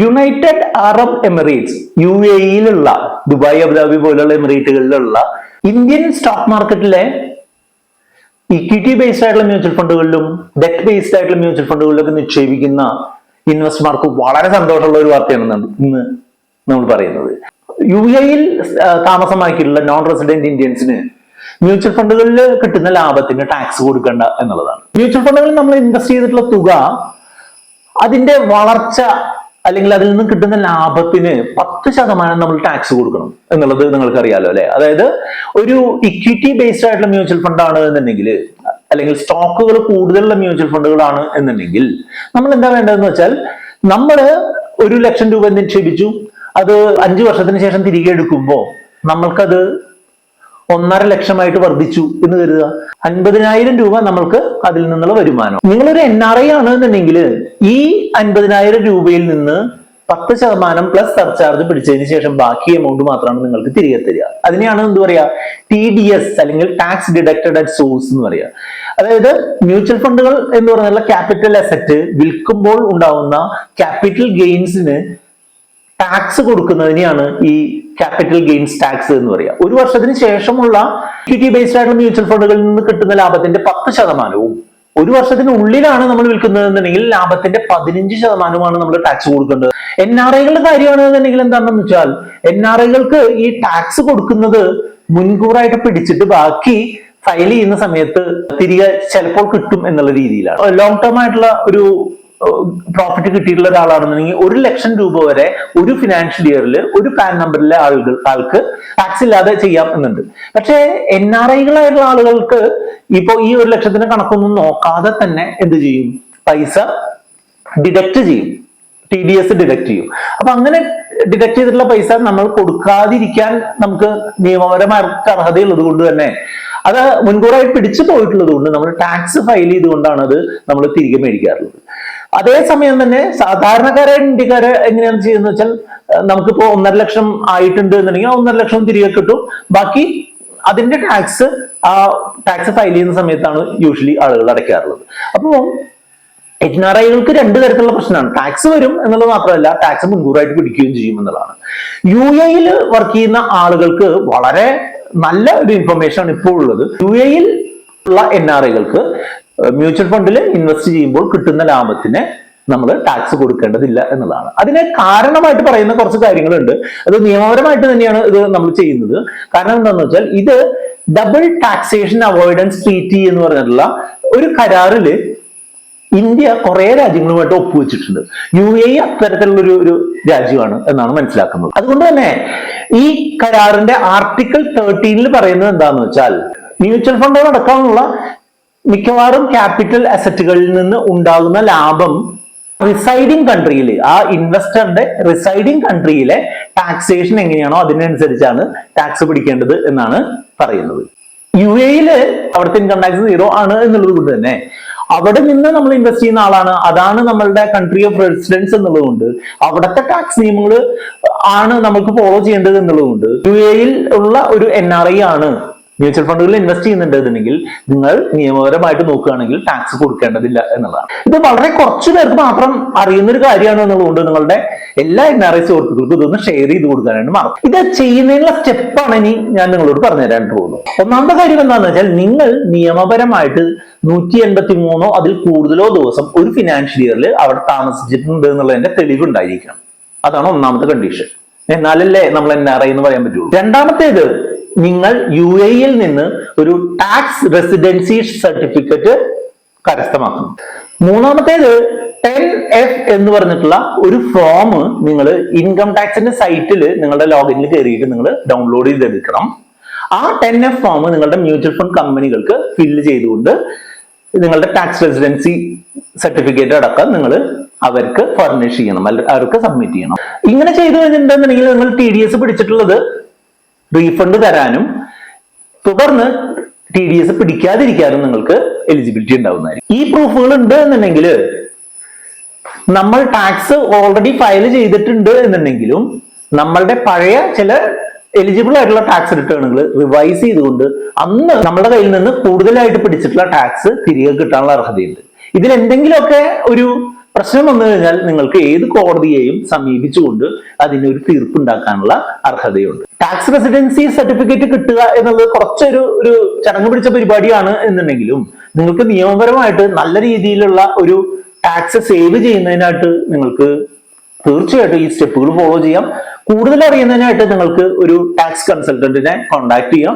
United Arab Emirates UAE-യിലുള്ള Dubai, Abu Dhabi പോലുള്ള എമിറേറ്റുകളിലുള്ള ഇന്ത്യൻ സ്റ്റോക്ക് മാർക്കറ്റിലെ ഇക്വിറ്റി ബേസ്ഡ് ആയിട്ടുള്ള മ്യൂച്വൽ ഫണ്ടുകളിലും ഡെറ്റ് ബേസ്ഡ് ആയിട്ടുള്ള മ്യൂച്വൽ ഫണ്ടുകളിലൊക്കെ നിക്ഷേപിക്കുന്ന ഇൻവെസ്റ്റർമാർക്ക് വളരെ സന്തോഷമുള്ള ഒരു വാർത്തയാണ് ഇന്ന് നമ്മൾ പറയുന്നത്. UAE-യിൽ താമസമാക്കിയിട്ടുള്ള നോൺ റെസിഡന്റ് ഇന്ത്യൻസിന് മ്യൂച്വൽ ഫണ്ടുകളിൽ കിട്ടുന്ന ലാഭത്തിന് ടാക്സ് കൊടുക്കേണ്ട എന്നുള്ളതാണ്. മ്യൂച്വൽ ഫണ്ടുകളിൽ നമ്മൾ ഇൻവെസ്റ്റ് ചെയ്തിട്ടുള്ള തുക അതിന്റെ വളർച്ച അല്ലെങ്കിൽ അതിൽ നിന്ന് കിട്ടുന്ന ലാഭത്തിന് 10% നമ്മൾ ടാക്സ് കൊടുക്കണം എന്നുള്ളത് നിങ്ങൾക്ക് അറിയാലോ അല്ലെ. അതായത് ഒരു ഇക്വിറ്റി ബേസ്ഡ് ആയിട്ടുള്ള മ്യൂച്വൽ ഫണ്ടാണ് എന്നുണ്ടെങ്കിൽ, അല്ലെങ്കിൽ സ്റ്റോക്കുകൾ കൂടുതലുള്ള മ്യൂച്വൽ ഫണ്ടുകളാണ് എന്നുണ്ടെങ്കിൽ നമ്മൾ എന്താ വേണ്ടതെന്ന് വെച്ചാൽ, നമ്മൾ 1,00,000 രൂപ നിക്ഷേപിച്ചു, അത് 5 വർഷത്തിന് ശേഷം തിരികെ എടുക്കുമ്പോൾ നമ്മൾക്കത് 1.5 ലക്ഷമായിട്ട് വർദ്ധിച്ചു എന്ന് കരുതുക. 50,000 രൂപ നമ്മൾക്ക് അതിൽ നിന്നുള്ള വരുമാനം. നിങ്ങളൊരു NRI ആണ് എന്നുണ്ടെങ്കിൽ ഈ 50,000 രൂപയിൽ നിന്ന് 10% പ്ലസ് സർചാർജ് പിടിച്ചതിന് ശേഷം ബാക്കി എമൗണ്ട് മാത്രമാണ് നിങ്ങൾക്ക് തിരികെ തരിക. അതിനെയാണ് എന്ത് പറയാ, TDS അല്ലെങ്കിൽ ടാക്സ് ഡിഡക്റ്റഡ് അറ്റ് സോഴ്സ് എന്ന് പറയുക. അതായത് മ്യൂച്വൽ ഫണ്ടുകൾ എന്ന് പറഞ്ഞുള്ള ക്യാപിറ്റൽ അസറ്റ് വിൽക്കുമ്പോൾ ഉണ്ടാവുന്ന ക്യാപിറ്റൽ ഗെയിൻസിന് ടാക്സ് കൊടുക്കുന്നതിനെയാണ് ഈ ക്യാപിറ്റൽ ഗെയിൻസ് ടാക്സ് എന്ന് പറയുക. 1 വർഷത്തിന് ശേഷമുള്ള ഇക്വിറ്റി ബേസ്ഡ് ആയിട്ടുള്ള മ്യൂച്വൽ ഫണ്ടുകളിൽ നിന്ന് കിട്ടുന്ന ലാഭത്തിന്റെ 10%വും 1 വർഷത്തിനുള്ളിലാണ് നമ്മൾ വിൽക്കുന്നതെന്നുണ്ടെങ്കിൽ ലാഭത്തിന്റെ 15%മാണ് നമ്മൾ ടാക്സ് കൊടുക്കേണ്ടത്. NRIകളുടെ കാര്യമാണെന്നുണ്ടെങ്കിൽ എന്താണെന്ന് വെച്ചാൽ, NRIകൾക്ക് ഈ ടാക്സ് കൊടുക്കുന്നത് മുൻകൂറായിട്ട് പിടിച്ചിട്ട് ബാക്കി ഫയൽ ചെയ്യുന്ന സമയത്ത് തിരികെ ചിലപ്പോൾ കിട്ടും എന്നുള്ള രീതിയിലാണ്. ലോങ് ടേം ആയിട്ടുള്ള ഒരു പ്രോഫിറ്റ് കിട്ടിയിട്ടുള്ള ഒരാളാണെന്നുണ്ടെങ്കിൽ 1,00,000 രൂപ വരെ ഒരു ഫിനാൻഷ്യൽ ഇയറിൽ ഒരു പാൻ നമ്പറിലെ ആൾക്ക് ടാക്സ് ഇല്ലാതെ ചെയ്യാം എന്നുണ്ട്. പക്ഷേ NRIകളായിട്ടുള്ള ആളുകൾക്ക് ഇപ്പോ ഈ 1,00,000 കണക്കൊന്നും നോക്കാതെ തന്നെ എന്ത് ചെയ്യും, പൈസ ഡിഡക്ട് ചെയ്യും, TDS ഡിഡക്ട് ചെയ്യും. അപ്പൊ അങ്ങനെ ഡിഡക്ട് ചെയ്തിട്ടുള്ള പൈസ നമ്മൾ കൊടുക്കാതിരിക്കാൻ നമുക്ക് നിയമപരമായിട്ട് അർഹതയുള്ളത് കൊണ്ട് തന്നെ, അത് മുൻകൂറായി പിടിച്ചു പോയിട്ടുള്ളത് കൊണ്ട് നമ്മൾ ടാക്സ് ഫയൽ ചെയ്തുകൊണ്ടാണ് അത് നമ്മൾ തിരികെ മേടിക്കാറുള്ളത്. അതേസമയം തന്നെ സാധാരണക്കാരെ ഇന്ത്യക്കാരെ എങ്ങനെയാണ് ചെയ്യുന്നത് വെച്ചാൽ, നമുക്കിപ്പോ 1.5 ലക്ഷം ആയിട്ടുണ്ട് എന്നുണ്ടെങ്കിൽ 1.5 ലക്ഷം തിരികെ കിട്ടും, ബാക്കി അതിന്റെ ടാക്സ് ഫയൽ ചെയ്യുന്ന സമയത്താണ് യൂഷ്വലി ആളുകൾ അടയ്ക്കാറുള്ളത്. അപ്പോൾ NRIകൾക്ക് 2 തരത്തിലുള്ള പ്രശ്നമാണ്. ടാക്സ് വരും എന്നുള്ളത് മാത്രമല്ല, ടാക്സ് മുൻകൂറായിട്ട് പിടിക്കുകയും ചെയ്യും എന്നുള്ളതാണ്. UAE-യിൽ വർക്ക് ചെയ്യുന്ന ആളുകൾക്ക് വളരെ നല്ല ഒരു ഇൻഫർമേഷൻ ആണ് ഇപ്പോൾ ഉള്ളത്. UAE-യിൽ ഉള്ള NRIകൾക്ക് മ്യൂച്വൽ ഫണ്ടിൽ ഇൻവെസ്റ്റ് ചെയ്യുമ്പോൾ കിട്ടുന്ന ലാഭത്തിന് നമ്മൾ ടാക്സ് കൊടുക്കേണ്ടതില്ല എന്നുള്ളതാണ്. അതിന് കാരണമായിട്ട് പറയുന്ന കുറച്ച് കാര്യങ്ങളുണ്ട്. അത് നിയമപരമായിട്ട് തന്നെയാണ് ഇത് നമ്മൾ ചെയ്യുന്നത്. കാരണം എന്താണെന്ന് വെച്ചാൽ, ഇത് ഡബിൾ ടാക്സേഷൻ അവോയ്ഡൻസ് ട്രീറ്റി എന്ന് പറഞ്ഞിട്ടുള്ള ഒരു കരാറില് ഇന്ത്യ കുറെ രാജ്യങ്ങളുമായിട്ട് ഒപ്പുവെച്ചിട്ടുണ്ട്. UAE അത്തരത്തിലുള്ള ഒരു രാജ്യമാണ് എന്നാണ് മനസ്സിലാക്കുന്നത്. അതുകൊണ്ട് തന്നെ ഈ കരാറിന്റെ ആർട്ടിക്കിൾ 13 പറയുന്നത് എന്താണെന്ന് വെച്ചാൽ, മ്യൂച്വൽ ഫണ്ടുകൾ അടക്കമുള്ള മിക്കവാറും ക്യാപിറ്റൽ അസറ്റുകളിൽ നിന്ന് ഉണ്ടാകുന്ന ലാഭം റിസൈഡിങ് കൺട്രിയിൽ, ആ ഇൻവെസ്റ്ററുടെ റിസൈഡിങ് കൺട്രിയിലെ ടാക്സേഷൻ എങ്ങനെയാണോ അതിനനുസരിച്ചാണ് ടാക്സ് പിടിക്കേണ്ടത് എന്നാണ് പറയുന്നത്. UAE-യിൽ അവിടുത്തെ ഇൻകം ടാക്സ് 0 ആണ് എന്നുള്ളത് കൊണ്ട് തന്നെ അവിടെ നിന്ന് നമ്മൾ ഇൻവെസ്റ്റ് ചെയ്യുന്ന ആളാണ്, അതാണ് നമ്മളുടെ കൺട്രി ഓഫ് റെസിഡൻസ് എന്നുള്ളതുകൊണ്ട് അവിടുത്തെ ടാക്സ് നിയമങ്ങൾ ആണ് നമുക്ക് ഫോളോ ചെയ്യേണ്ടത് എന്നുള്ളതുകൊണ്ട് UAE-യിൽ ഉള്ള ഒരു NRI ആണ് മ്യൂച്വൽ ഫണ്ടുകളിൽ ഇൻവെസ്റ്റ് ചെയ്യുന്നുണ്ടെന്നുണ്ടെങ്കിൽ നിങ്ങൾ നിയമപരമായിട്ട് നോക്കുകയാണെങ്കിൽ ടാക്സ് കൊടുക്കേണ്ടതില്ല എന്നുള്ളതാണ്. ഇത് വളരെ കുറച്ചു പേർക്ക് മാത്രം അറിയുന്ന ഒരു കാര്യമാണ് എന്നുള്ളതുകൊണ്ട് നിങ്ങളുടെ എല്ലാ NRI സുഹൃത്തുക്കൾക്കും ഇതൊന്ന് ഷെയർ ചെയ്ത് കൊടുക്കാനായിട്ട് മറക്കും. ഇത് ചെയ്യുന്നതിനുള്ള സ്റ്റെപ്പാണ് ഇനി ഞാൻ നിങ്ങളോട് പറഞ്ഞുതരാൻ പോകുന്നത്. ഒന്നാമത്തെ കാര്യം എന്താണെന്ന് വെച്ചാൽ, നിങ്ങൾ നിയമപരമായിട്ട് 183 അതിൽ കൂടുതലോ ദിവസം ഒരു ഫിനാൻഷ്യൽ ഇയറിൽ അവിടെ താമസിച്ചിട്ടുണ്ട് എന്നുള്ളതിന്റെ തെളിവുണ്ടായിരിക്കണം. അതാണ് ഒന്നാമത്തെ കണ്ടീഷൻ. എന്നാലല്ലേ നമ്മൾ NRI എന്ന് പറയാൻ പറ്റുള്ളൂ. രണ്ടാമത്തേത്, നിങ്ങൾ UAE-യിൽ നിന്ന് ഒരു ടാക്സ് റെസിഡൻസി സർട്ടിഫിക്കറ്റ് കരസ്ഥമാക്കണം. മൂന്നാമത്തേത് 10F എന്ന് പറഞ്ഞിട്ടുള്ള ഒരു ഫോം നിങ്ങൾ ഇൻകം ടാക്സിന്റെ സൈറ്റിൽ നിങ്ങളുടെ ലോഗിനിൽ കയറിയിട്ട് നിങ്ങൾ ഡൗൺലോഡ് ചെയ്തെടുക്കണം. ആ 10F ഫോം നിങ്ങളുടെ മ്യൂച്വൽ ഫണ്ട് കമ്പനികൾക്ക് ഫില്ല് ചെയ്തുകൊണ്ട് നിങ്ങളുടെ ടാക്സ് റെസിഡൻസി സർട്ടിഫിക്കറ്റ് അടക്കം നിങ്ങൾ അവർക്ക് ഫർണിഷ് ചെയ്യണം, അവർക്ക് സബ്മിറ്റ് ചെയ്യണം. ഇങ്ങനെ ചെയ്തു കഴിഞ്ഞിട്ടുണ്ടെന്നുണ്ടെങ്കിൽ നിങ്ങൾ TDS പിടിച്ചിട്ടുള്ളത് റീഫണ്ട് തരാനും തുടർന്ന് TDS പിടിക്കാതിരിക്കാനും നിങ്ങൾക്ക് എലിജിബിലിറ്റി ഉണ്ടാവുന്നതായിരിക്കും. ഈ പ്രൂഫുകൾ ഉണ്ട് എന്നുണ്ടെങ്കിൽ, നമ്മൾ ടാക്സ് ഓൾറെഡി ഫയൽ ചെയ്തിട്ടുണ്ട് എന്നുണ്ടെങ്കിലും നമ്മളുടെ പഴയ ചില എലിജിബിൾ ആയിട്ടുള്ള ടാക്സ് റിട്ടേണുകൾ റിവൈസ് ചെയ്തുകൊണ്ട് അന്ന് നമ്മുടെ കയ്യിൽ നിന്ന് കൂടുതലായിട്ട് പിടിച്ചിട്ടുള്ള ടാക്സ് തിരികെ കിട്ടാനുള്ള അർഹതയുണ്ട്. ഇതിൽ എന്തെങ്കിലുമൊക്കെ ഒരു പ്രശ്നം വന്നു കഴിഞ്ഞാൽ നിങ്ങൾക്ക് ഏത് കോടതിയെയും സമീപിച്ചുകൊണ്ട് അതിനൊരു തീർപ്പുണ്ടാക്കാനുള്ള അർഹതയുണ്ട്. ടാക്സ് റെസിഡൻസി സർട്ടിഫിക്കറ്റ് കിട്ടുക എന്നുള്ളത് കുറച്ചൊരു ചടങ്ങ് പിടിച്ച പരിപാടിയാണ് എന്നുണ്ടെങ്കിലും നിങ്ങൾക്ക് നിയമപരമായിട്ട് നല്ല രീതിയിലുള്ള ഒരു ടാക്സ് സേവ് ചെയ്യുന്നതിനായിട്ട് നിങ്ങൾക്ക് തീർച്ചയായിട്ടും ഈ സ്റ്റെപ്പുകൾ ഫോളോ ചെയ്യാം. കൂടുതൽ അറിയുന്നതിനായിട്ട് നിങ്ങൾക്ക് ഒരു ടാക്സ് കൺസൾട്ടന്റിനെ കോൺടാക്ട് ചെയ്യാം.